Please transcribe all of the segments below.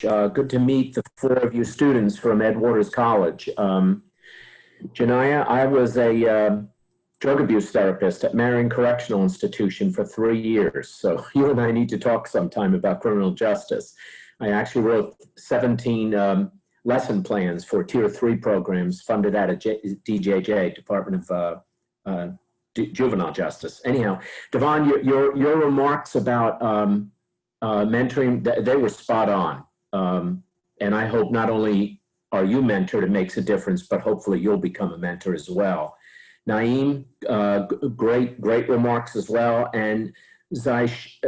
Good to meet the four of you students from Ed Waters College. Janaya, I was a drug abuse therapist at Marion Correctional Institution for 3 years. So you and I need to talk sometime about criminal justice. I actually wrote 17 lesson plans for Tier 3 programs funded out of DJJ, Department of Juvenile Justice. Anyhow, Devon, your remarks about mentoring, they were spot on. And I hope not only are you mentored, it makes a difference, but hopefully you'll become a mentor as well. Naeem, great remarks as well. And Zaishai,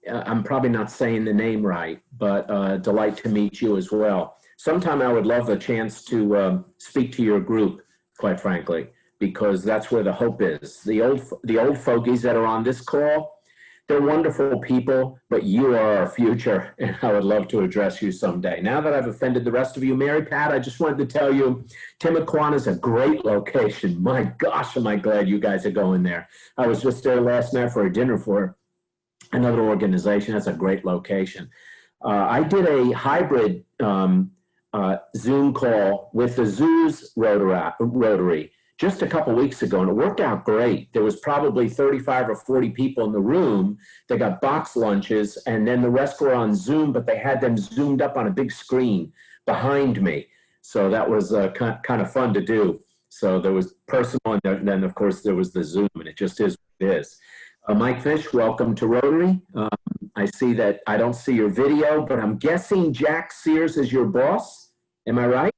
I'm probably not saying the name right, but delight to meet you as well. Sometime I would love a chance to speak to your group, quite frankly, because that's where the hope is. The old fogies that are on this call, they're wonderful people, but you are our future, and I would love to address you someday. Now that I've offended the rest of you, Mary Pat, I just wanted to tell you, Timuquana is a great location. My gosh, am I glad you guys are going there. I was just there last night for a dinner for another organization. That's a great location. I did a hybrid Zoom call with the Zoos Rotary just a couple weeks ago, and it worked out great. There was probably 35 or 40 people in the room. They got box lunches, and then the rest were on Zoom, but they had them zoomed up on a big screen behind me. So that was kind of fun to do. So there was personal, and then of course there was the Zoom, and it just is what it is. Mike Fish, welcome to Rotary. I see that I don't see your video, but I'm guessing Jack Sears is your boss. Am I right?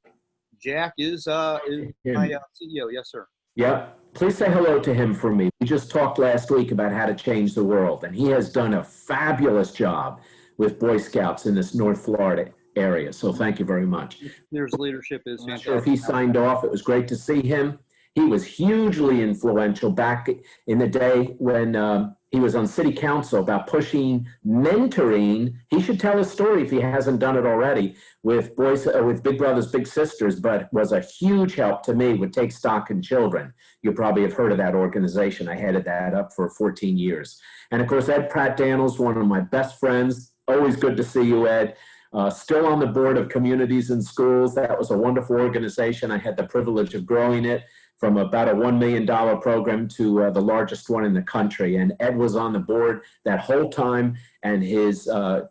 Jack is my CEO. Yes, sir. Yeah. Please say hello to him for me. We just talked last week about how to change the world, and he has done a fabulous job with Boy Scouts in this North Florida area. So thank you very much. There's leadership is. I'm not sure if he signed off. It was great to see him. He was hugely influential back in the day when he was on city council about pushing mentoring. He should tell his story if he hasn't done it already with boys, with Big Brothers Big Sisters, but was a huge help to me with Take Stock in Children. You probably have heard of that organization. I headed that up for 14 years. And of course, Ed Pratt Daniels, one of my best friends. Always good to see you, Ed. Still on the board of Communities in Schools. That was a wonderful organization. I had the privilege of growing it from about a $1 million program to the largest one in the country. And Ed was on the board that whole time, and his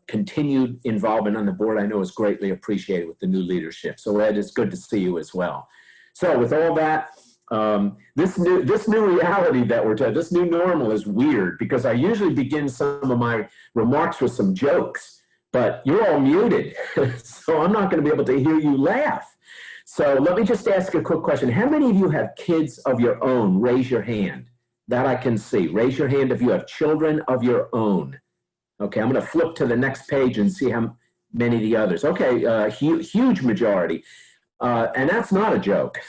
continued involvement on the board I know is greatly appreciated with the new leadership. So Ed, it's good to see you as well. So with all that, this new reality that we're talking, this new normal is weird because I usually begin some of my remarks with some jokes, but you're all muted, so I'm not gonna be able to hear you laugh. So let me just ask a quick question. How many of you have kids of your own? Raise your hand. That I can see. Raise your hand if you have children of your own. Okay, I'm going to flip to the next page and see how many of the others. Okay, huge majority. And that's not a joke.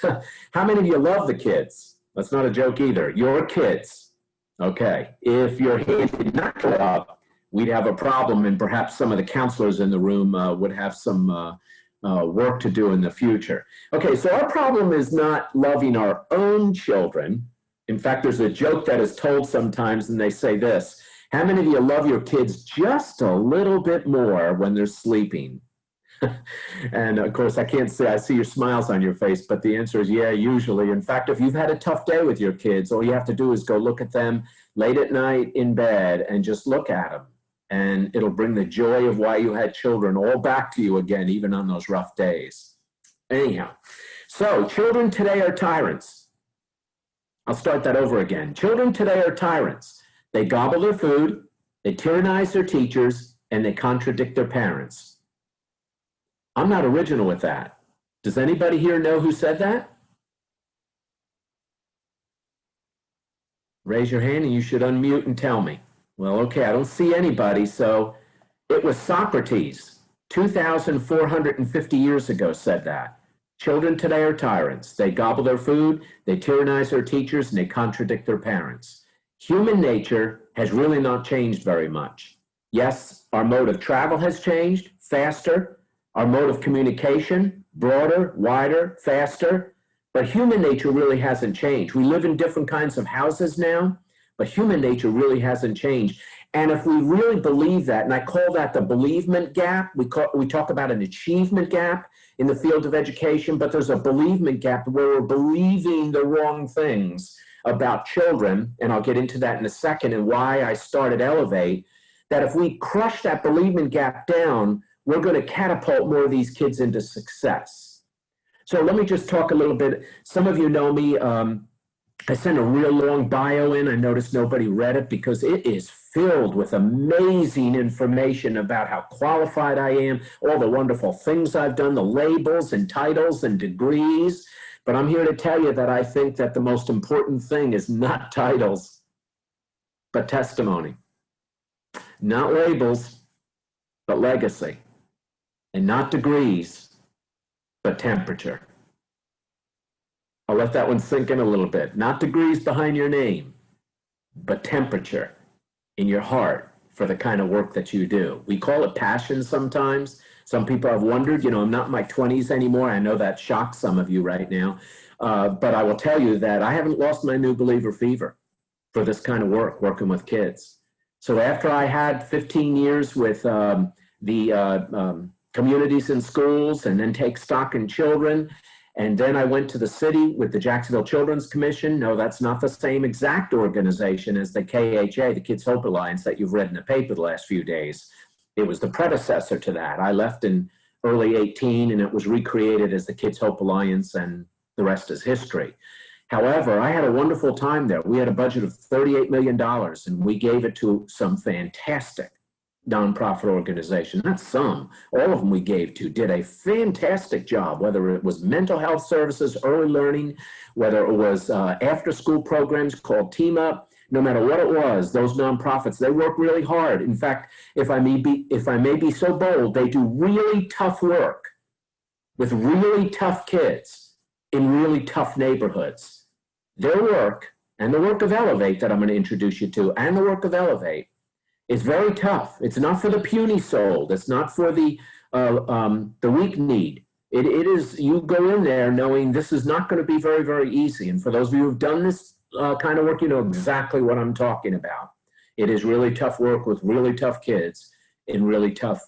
How many of you love the kids? That's not a joke either. Your kids. Okay, if your hand did not go up, we'd have a problem, and perhaps some of the counselors in the room would have some work to do in the future. Okay, so our problem is not loving our own children. In fact, there's a joke that is told sometimes, and they say this: how many of you love your kids just a little bit more when they're sleeping? And of course, I can't say I see your smiles on your face, but the answer is yeah, usually. In fact, if you've had a tough day with your kids, all you have to do is go look at them late at night in bed and just look at them. And it'll bring the joy of why you had children all back to you again, even on those rough days. Anyhow, so children today are tyrants. I'll start that over again. Children today are tyrants. They gobble their food, they tyrannize their teachers, and they contradict their parents. I'm not original with that. Does anybody here know who said that? Raise your hand and you should unmute and tell me. Well, okay, I don't see anybody, so it was Socrates, 2,450 years ago said that. Children today are tyrants. They gobble their food, they tyrannize their teachers, and they contradict their parents. Human nature has really not changed very much. Yes, our mode of travel has changed, faster. Our mode of communication, broader, wider, faster. But human nature really hasn't changed. We live in different kinds of houses now, but human nature really hasn't changed. And if we really believe that, and I call that the believement gap, we talk about an achievement gap in the field of education, but there's a believement gap where we're believing the wrong things about children, and I'll get into that in a second and why I started Elevate, that if we crush that believement gap down, we're going to catapult more of these kids into success. So let me just talk a little bit. Some of you know me. I sent a real long bio in. I noticed nobody read it because it is filled with amazing information about how qualified I am, all the wonderful things I've done, the labels and titles and degrees. But I'm here to tell you that I think that the most important thing is not titles, but testimony. Not labels, but legacy. And not degrees, but temperature. I'll let that one sink in a little bit. Not degrees behind your name, but temperature in your heart for the kind of work that you do. We call it passion sometimes. Some people have wondered, you know, I'm not in my 20s anymore. I know that shocks some of you right now. But I will tell you that I haven't lost my new believer fever for this kind of work, working with kids. So after I had 15 years with the communities and schools and then take stock in children, and then I went to the city with the Jacksonville Children's Commission. No, that's not the same exact organization as the KHA, the Kids Hope Alliance, that you've read in the paper the last few days. It was the predecessor to that. I left in early 18 and it was recreated as the Kids Hope Alliance, and the rest is history. However, I had a wonderful time there. We had a budget of $38 million and we gave it to some fantastic nonprofit organization, not some, all of them we gave to, did a fantastic job, whether it was mental health services, early learning, whether it was after school programs called Team Up, no matter what it was, those nonprofits, they work really hard. In fact, if I may be so bold, they do really tough work with really tough kids in really tough neighborhoods. Their work and the work of Elevate that I'm going to introduce you to, and the work of Elevate, it's very tough. It's not for the puny soul. It's not for the weak-kneed. It is, you go in there knowing this is not going to be very, very easy. And for those of you who've done this kind of work, you know exactly what I'm talking about. It is really tough work with really tough kids in really tough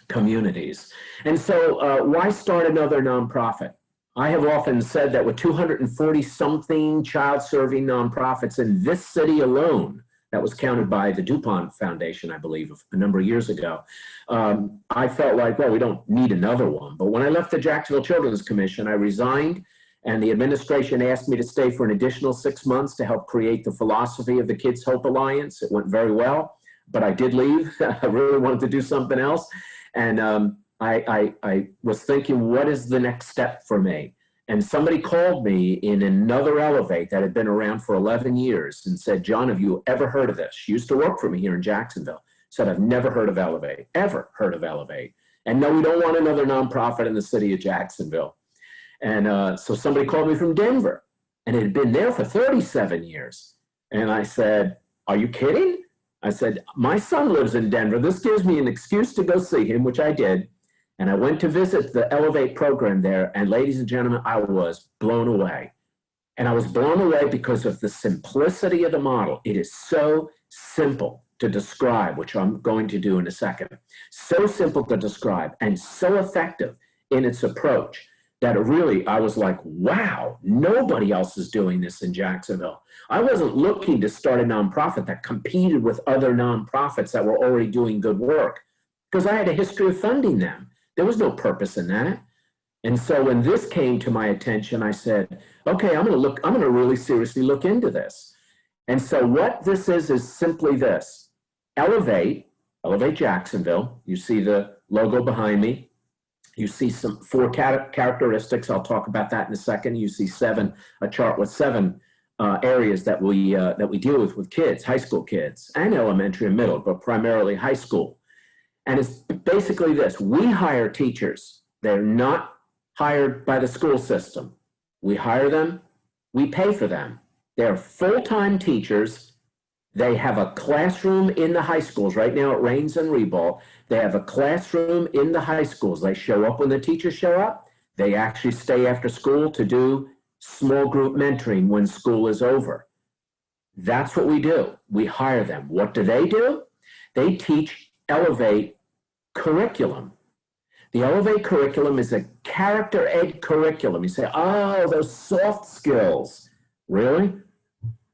communities. And so why start another nonprofit? I have often said that with 240-something child-serving nonprofits in this city alone, that was counted by the DuPont Foundation, I believe, a number of years ago. I felt like, well, we don't need another one. But when I left the Jacksonville Children's Commission, I resigned, and the administration asked me to stay for an additional 6 months to help create the philosophy of the Kids Hope Alliance. It went very well, but I did leave. I really wanted to do something else. And I was thinking, what is the next step for me? And somebody called me in another Elevate that had been around for 11 years and said, John, have you ever heard of this? She used to work for me here in Jacksonville. Said, I've never heard of Elevate, ever heard of Elevate. And no, we don't want another nonprofit in the city of Jacksonville. And so somebody called me from Denver, and it had been there for 37 years. And I said, are you kidding? I said, my son lives in Denver. This gives me an excuse to go see him, which I did. And I went to visit the Elevate program there, and ladies and gentlemen, I was blown away. And I was blown away because of the simplicity of the model. It is so simple to describe, which I'm going to do in a second. So simple to describe and so effective in its approach that it really, I was like, wow, nobody else is doing this in Jacksonville. I wasn't looking to start a nonprofit that competed with other nonprofits that were already doing good work, because I had a history of funding them. There was no purpose in that. And so when this came to my attention, I said, okay, I'm going to really seriously look into this. And so what this is simply this. Elevate Jacksonville. You see the logo behind me. You see some 4 characteristics. I'll talk about that in a second. You see a chart with 7 areas that we deal with kids, high school kids, and elementary and middle, but primarily high school. And it's basically this. We hire teachers. They're not hired by the school system. We hire them. We pay for them. They're full-time teachers. They have a classroom in the high schools. Right now at Rains and Ribault, they have a classroom in the high schools. They show up when the teachers show up. They actually stay after school to do small group mentoring when school is over. That's what we do. We hire them. What do? They teach Elevate curriculum. The Elevate curriculum is a character ed curriculum. You say, oh, those soft skills. Really?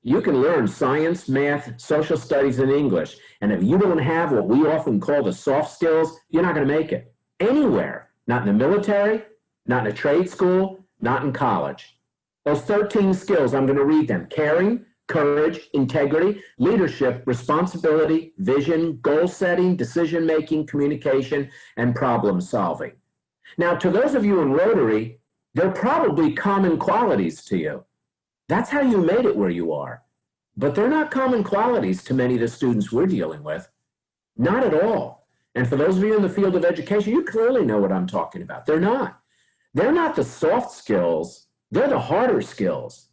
You can learn science, math, social studies, and English. And if you don't have what we often call the soft skills, you're not going to make it anywhere. Not in the military, not in a trade school, not in college. Those 13 skills, I'm going to read them. Caring, courage, integrity, leadership, responsibility, vision, goal setting, decision making, communication, and problem solving. Now, to those of you in Rotary, they're probably common qualities to you. That's how you made it where you are. But they're not common qualities to many of the students we're dealing with. Not at all. And for those of you in the field of education, you clearly know what I'm talking about. They're not. They're not the soft skills. They're the harder skills.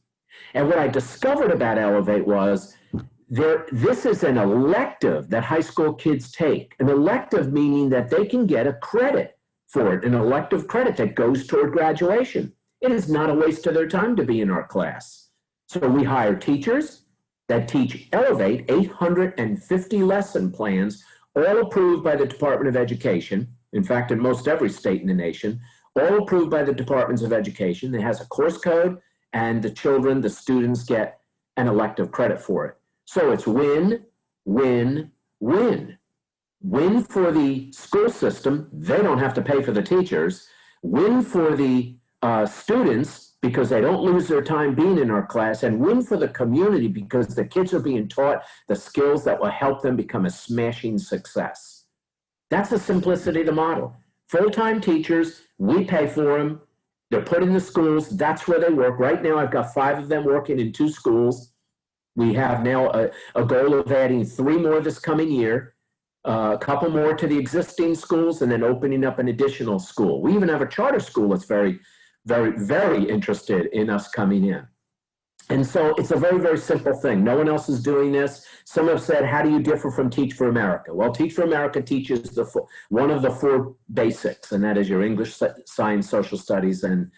And what I discovered about Elevate was this is an elective that high school kids take. An elective meaning that they can get a credit for it, an elective credit that goes toward graduation. It is not a waste of their time to be in our class. So we hire teachers that teach Elevate 850 lesson plans, all approved by the Department of Education. In fact, in most every state in the nation, all approved by the Departments of Education. It has a course code, and the students get an elective credit for it. So it's win, win, win. Win for the school system. They don't have to pay for the teachers. Win for the students because they don't lose their time being in our class, and win for the community because the kids are being taught the skills that will help them become a smashing success. That's the simplicity of the model. Full-time teachers, we pay for them. They're put in the schools. That's where they work. Right now, I've got 5 of them working in 2 schools. We have now a goal of adding 3 more this coming year, a couple more to the existing schools, and then opening up an additional school. We even have a charter school that's very, very, very interested in us coming in. And so it's a very, very simple thing. No one else is doing this. Some have said, how do you differ from Teach for America? Well, Teach for America teaches one of the 4 basics, and that is your English, science, social studies, and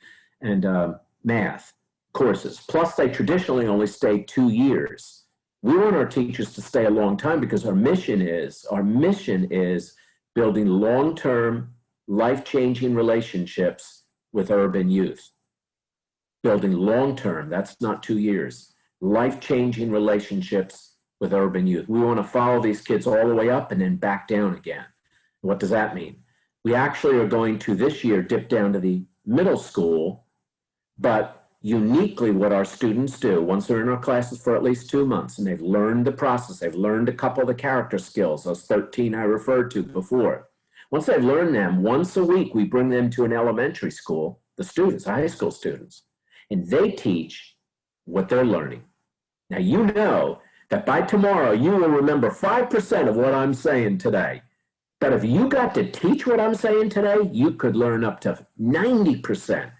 math courses. Plus, they traditionally only stay 2 years. We want our teachers to stay a long time because our mission is building long-term, life-changing relationships with urban youth. Building long-term, that's not 2 years, life-changing relationships with urban youth. We want to follow these kids all the way up and then back down again. What does that mean? We actually are going to this year dip down to the middle school, but uniquely what our students do, once they're in our classes for at least 2 months and they've learned the process, they've learned a couple of the character skills, those 13 I referred to before. Once they've learned them, once a week, we bring them to an elementary school, the students, high school students, and they teach what they're learning. Now, you know that by tomorrow, you will remember 5% of what I'm saying today. But if you got to teach what I'm saying today, you could learn up to 90%,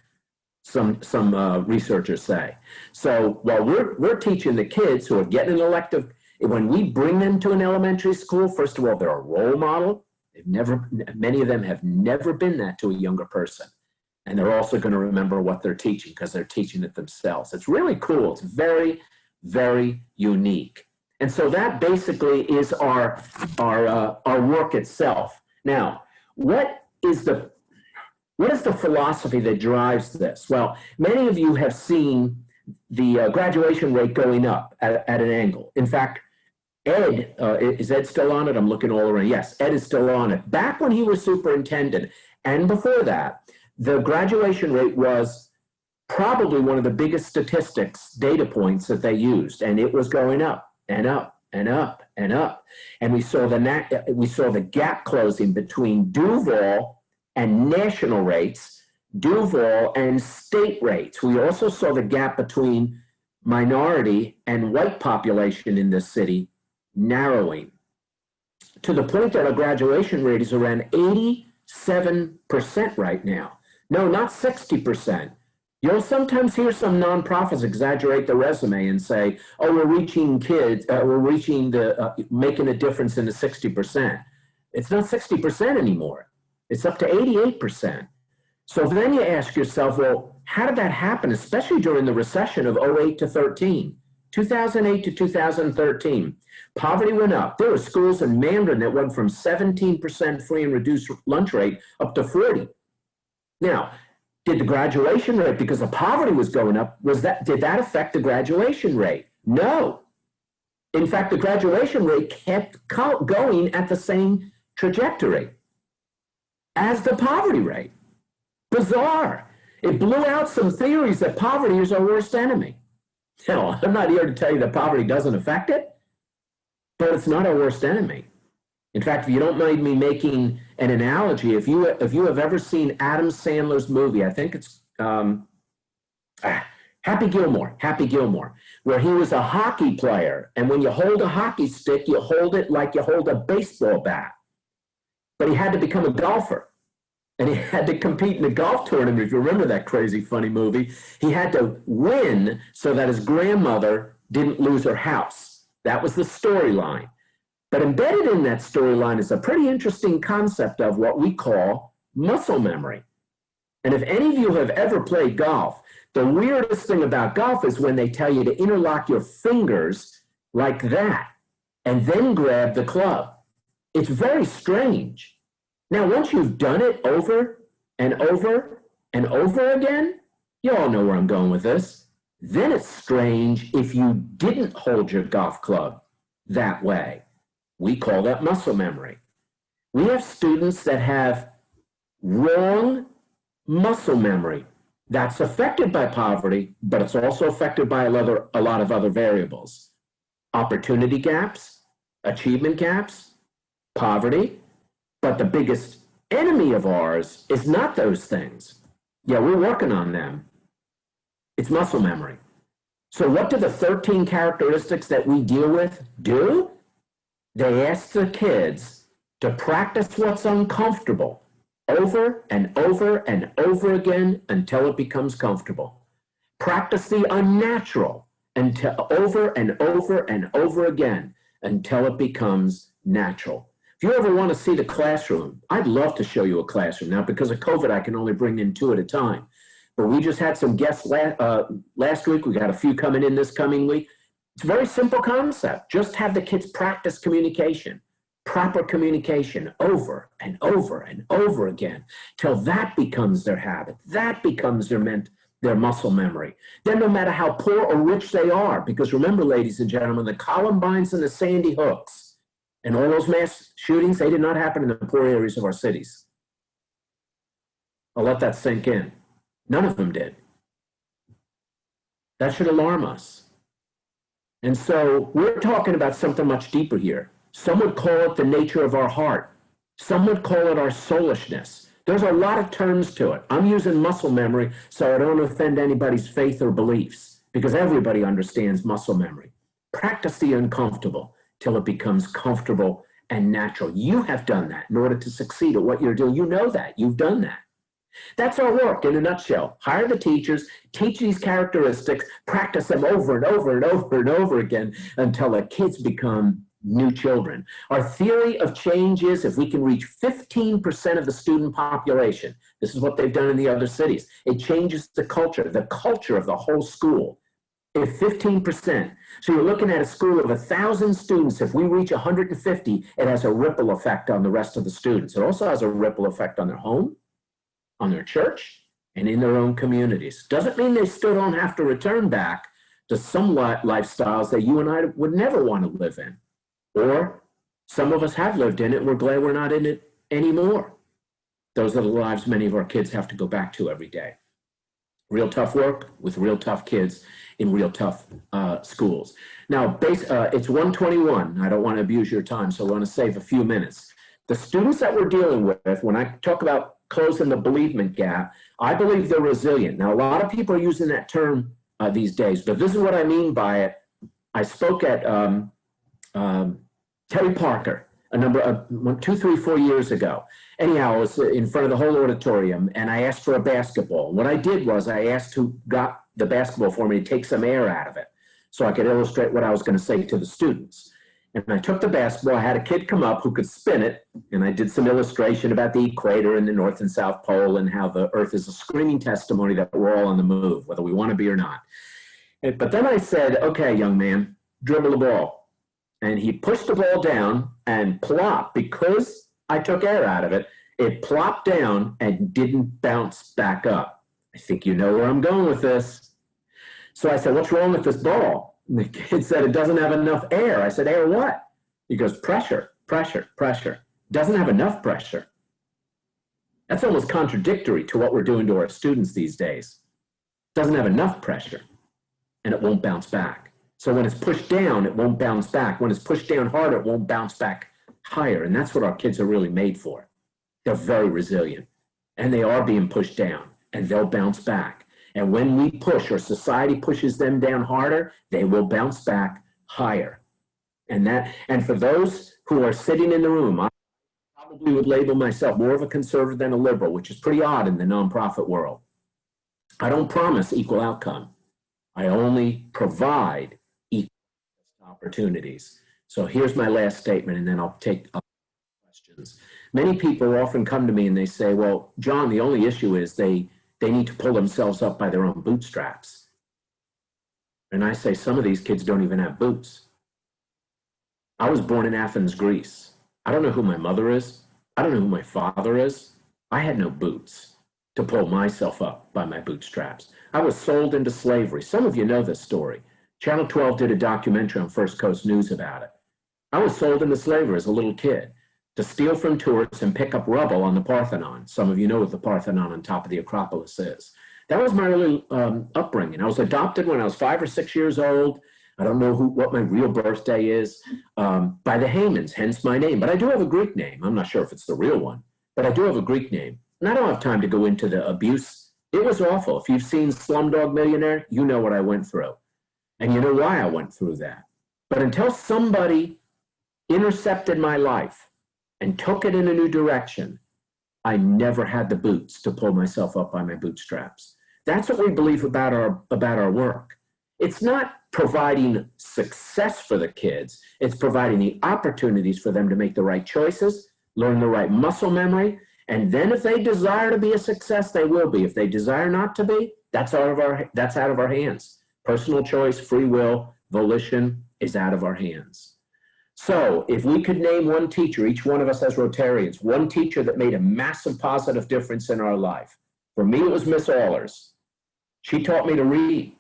some researchers say. So while we're teaching the kids who are getting an elective, when we bring them to an elementary school, first of all, they're a role model. Many of them have never been that to a younger person. And they're also going to remember what they're teaching because they're teaching it themselves. It's really cool. It's very, very unique. And so that basically is our work itself. Now, what is the philosophy that drives this? Well, many of you have seen the graduation rate going up at an angle. In fact, Ed, is Ed still on it? I'm looking all around. Yes, Ed is still on it. Back when he was superintendent, and before that, the graduation rate was probably one of the biggest statistics, data points that they used, and it was going up and up and up and up. And we saw the gap closing between Duval and national rates, Duval and state rates. We also saw the gap between minority and white population in this city narrowing to the point that our graduation rate is around 87% right now. No, not 60%. You'll sometimes hear some nonprofits exaggerate the resume and say, oh, we're reaching kids, making a difference in the 60%. It's not 60% anymore. It's up to 88%. So then you ask yourself, well, how did that happen, especially during the recession of 08 to 13? 2008 to 2013. Poverty went up. There were schools in Mandarin that went from 17% free and reduced lunch rate up to 40. Now, did the graduation rate, because the poverty was going up, did that affect the graduation rate? No. In fact, the graduation rate kept going at the same trajectory as the poverty rate. Bizarre. It blew out some theories that poverty is our worst enemy. Now, I'm not here to tell you that poverty doesn't affect it, but it's not our worst enemy. In fact, if you don't mind me making an analogy, if you have ever seen Adam Sandler's movie, I think it's Happy Gilmore, where he was a hockey player. And when you hold a hockey stick, you hold it like you hold a baseball bat. But he had to become a golfer. And he had to compete in a golf tournament. If you remember that crazy, funny movie, he had to win so that his grandmother didn't lose her house. That was the storyline. But embedded in that storyline is a pretty interesting concept of what we call muscle memory. And if any of you have ever played golf, the weirdest thing about golf is when they tell you to interlock your fingers like that and then grab the club. It's very strange. Now, once you've done it over and over and over again, you all know where I'm going with this. Then it's strange if you didn't hold your golf club that way. We call that muscle memory. We have students that have wrong muscle memory. That's affected by poverty, but it's also affected by a lot of other variables. Opportunity gaps, achievement gaps, poverty. But the biggest enemy of ours is not those things. Yeah, we're working on them. It's muscle memory. So what do the 13 characteristics that we deal with do? They ask the kids to practice what's uncomfortable over and over and over again until it becomes comfortable. Practice the unnatural until over and over and over again until it becomes natural. If you ever want to see the classroom, I'd love to show you a classroom. Now, because of COVID, I can only bring in 2 at a time. But we just had some guests last week. We got a few coming in this coming week. It's a very simple concept. Just have the kids practice communication, proper communication over and over and over again till that becomes their habit. That becomes their muscle memory. Then no matter how poor or rich they are, because remember, ladies and gentlemen, the Columbines and the Sandy Hooks and all those mass shootings, they did not happen in the poor areas of our cities. I'll let that sink in. None of them did. That should alarm us. And so we're talking about something much deeper here. Some would call it the nature of our heart. Some would call it our soulishness. There's a lot of terms to it. I'm using muscle memory so I don't offend anybody's faith or beliefs, because everybody understands muscle memory. Practice the uncomfortable till it becomes comfortable and natural. You have done that in order to succeed at what you're doing. You know that. You've done that. That's our work in a nutshell. Hire the teachers, teach these characteristics, practice them over and over and over and over again until the kids become new children. Our theory of change is if we can reach 15% of the student population, this is what they've done in the other cities, it changes the culture of the whole school. If 15%, so you're looking at a school of 1,000 students, if we reach 150, it has a ripple effect on the rest of the students. It also has a ripple effect on their home, on their church, and in their own communities. Doesn't mean they still don't have to return back to some lifestyles that you and I would never want to live in. Or some of us have lived in it and we're glad we're not in it anymore. Those are the lives many of our kids have to go back to every day. Real tough work with real tough kids in real tough schools. Now, it's 1:21. I don't want to abuse your time, so I want to save a few minutes. The students that we're dealing with, when I talk about closing the believement gap, I believe they're resilient. Now, a lot of people are using that term these days, but this is what I mean by it. I spoke at Terry Parker a number of 2, 3, 4 years ago. Anyhow, I was in front of the whole auditorium and I asked for a basketball. What I did was I asked who got the basketball for me to take some air out of it so I could illustrate what I was going to say to the students. And I took the basketball, I had a kid come up who could spin it, and I did some illustration about the equator and the North and South Pole and how the Earth is a screaming testimony that we're all on the move, whether we want to be or not. But then I said, okay, young man, dribble the ball. And he pushed the ball down and plopped. Because I took air out of it, it plopped down and didn't bounce back up. I think you know where I'm going with this. So I said, what's wrong with this ball? And the kid said, it doesn't have enough air. I said, air what? He goes, pressure, pressure, pressure. Doesn't have enough pressure. That's almost contradictory to what we're doing to our students these days. Doesn't have enough pressure, and it won't bounce back. So when it's pushed down, it won't bounce back. When it's pushed down harder, it won't bounce back higher. And that's what our kids are really made for. They're very resilient, and they are being pushed down, and they'll bounce back. And when we push, or society pushes them down harder, they will bounce back higher. And for those who are sitting in the room, I probably would label myself more of a conservative than a liberal, which is pretty odd in the nonprofit world. I don't promise equal outcome. I only provide equal opportunities. So here's my last statement, and then I'll take questions. Many people often come to me and they say, well, John, the only issue is they need to pull themselves up by their own bootstraps. And I say, some of these kids don't even have boots. I was born in Athens, Greece. I don't know who my mother is. I don't know who my father is. I had no boots to pull myself up by my bootstraps. I was sold into slavery. Some of you know this story. Channel 12 did a documentary on First Coast News about it. I was sold into slavery as a little kid to steal from tourists and pick up rubble on the Parthenon. Some of you know what the Parthenon on top of the Acropolis is. That was my early upbringing. I was adopted when I was 5 or 6 years old. I don't know what my real birthday is, by the Heymans, hence my name. But I do have a Greek name. I'm not sure if it's the real one, but I do have a Greek name. And I don't have time to go into the abuse. It was awful. If you've seen Slumdog Millionaire, you know what I went through. And you know why I went through that. But until somebody intercepted my life and took it in a new direction, I never had the boots to pull myself up by my bootstraps. That's what we believe about our work. It's not providing success for the kids. It's providing the opportunities for them to make the right choices, learn the right muscle memory, and then if they desire to be a success, they will be. If they desire not to be, that's out of our hands. Personal choice, free will, volition is out of our hands. So if we could name one teacher, each one of us as Rotarians, one teacher that made a massive positive difference in our life. For me, it was Miss Allers. She taught me to read.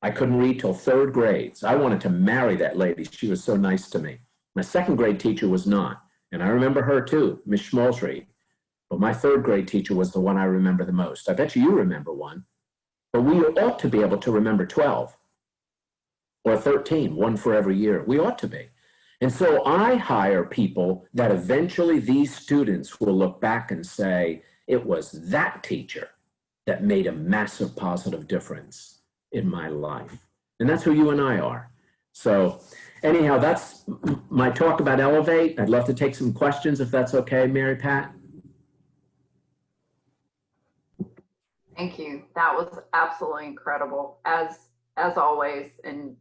I couldn't read till 3rd grade. I wanted to marry that lady. She was so nice to me. My 2nd grade teacher was not. And I remember her too, Miss Schmalzried. But my 3rd grade teacher was the one I remember the most. I bet you remember one. But we ought to be able to remember 12 or 13, one for every year. We ought to be. And so I hire people that eventually these students will look back and say, it was that teacher that made a massive positive difference in my life. And that's who you and I are. So anyhow, that's my talk about Elevate. I'd love to take some questions if that's okay, Mary Pat. Thank you. That was absolutely incredible, as always. And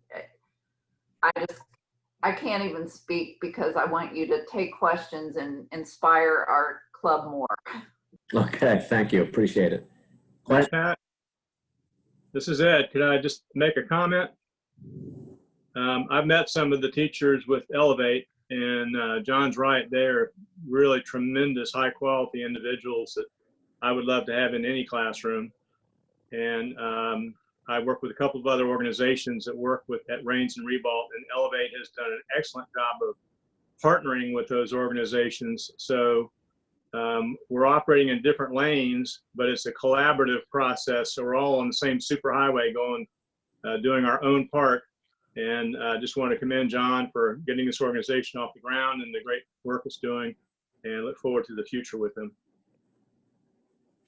I can't even speak because I want you to take questions and inspire our club more. Okay, thank you. Appreciate it. Question? Pat, this is Ed. Could I just make a comment? I've met some of the teachers with Elevate, and John's right. They're really tremendous, high quality individuals that I would love to have in any classroom. And I work with a couple of other organizations that work at Rains and Revault, and Elevate has done an excellent job of partnering with those organizations. So we're operating in different lanes, but it's a collaborative process. So we're all on the same superhighway going, doing our own part. And I just want to commend John for getting this organization off the ground and the great work it's doing, and look forward to the future with him.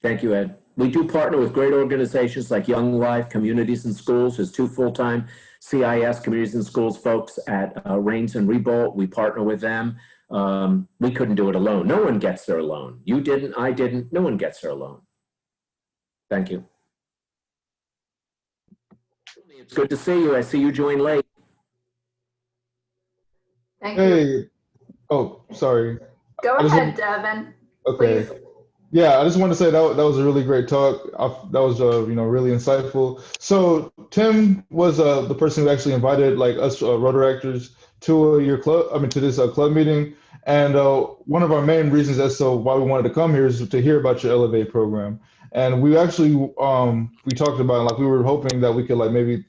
Thank you, Ed. We do partner with great organizations like Young Life, Communities and Schools. There's 2 full-time CIS, Communities and Schools folks at Rains and Revault. We partner with them. We couldn't do it alone. No one gets there alone. You didn't, I didn't. No one gets there alone. Thank you. It's good to see you. I see you joined late. Thank you. Hey, oh, sorry. Go ahead, Devin. Okay. Please. Yeah, I just want to say that was a really great talk. That was really insightful. So Tim was the person who actually invited like us Rotary actors to your club. I mean, to this club meeting. And one of our main reasons as to why we wanted to come here is to hear about your Elevate program. And we actually we talked about like we were hoping that we could like maybe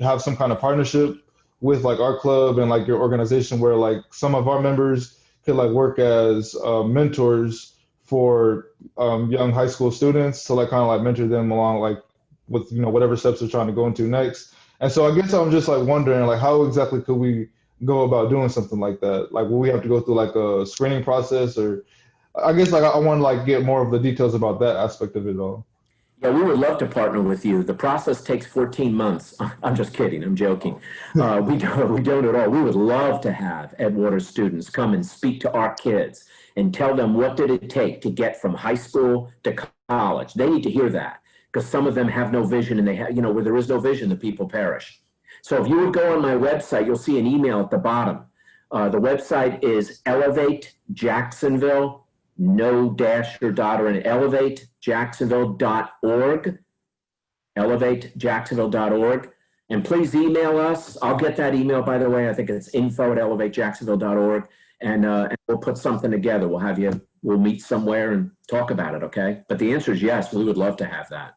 have some kind of partnership with like our club and like your organization where like some of our members could like work as mentors for young high school students to like kind of like mentor them along like with whatever steps they're trying to go into next. And so I guess I'm just like wondering like how exactly could we go about doing something like that? Like will we have to go through like a screening process, or I guess like I want to like get more of the details about that aspect of it all. Yeah, we would love to partner with you. The process takes 14 months. I'm just kidding. I'm joking. We don't at all. We would love to have Edgewater students come and speak to our kids and tell them what did it take to get from high school to college. They need to hear that because some of them have no vision, and they have, where there is no vision, the people perish. So if you would go on my website, you'll see an email at the bottom. The website is Elevate Jacksonville, no dash or dot or an elevatejacksonville.org, elevatejacksonville.org. And please email us. I'll get that email, by the way. I think it's info@elevatejacksonville.org. And we'll put something together. We'll meet somewhere and talk about it, okay? But the answer is yes, we would love to have that.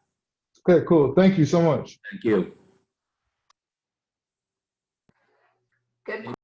Okay, cool. Thank you so much. Thank you. Good